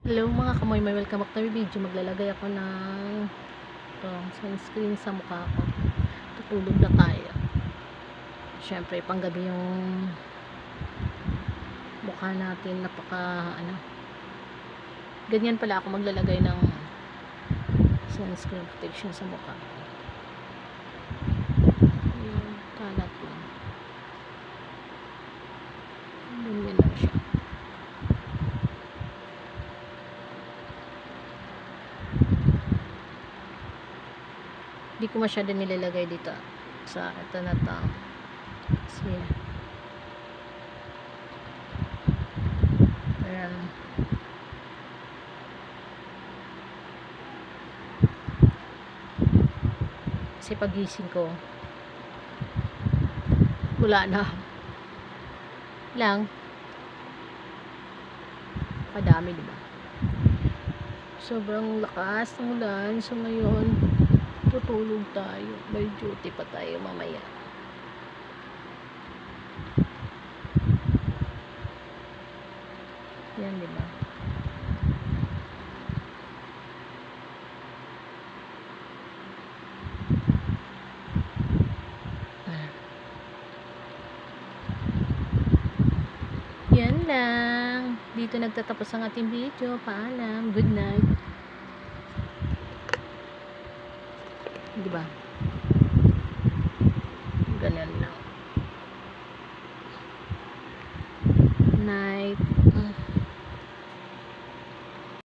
Hello mga kamoy, may welcome back to my video. Maglalagay ako ng sunscreen sa mukha ko. Tutulog na tayo. Syempre, panggabi yung mukha natin. Ganyan pala ako maglalagay ng sunscreen protection sa mukha ko. Yung kalat lang. Ganyan lang siya. Hindi ko masyado nilalagay dito sa ito na to. Kasi ayan. Kasi pagising ko wala na lang kadami, diba? Sobrang lakas ng ulan. So ngayon tutulog tayo, may duty pa tayo mamaya. Yan, diba? Yan lang. Dito nagtatapos ang ating video. Paalam. Good night. Diba?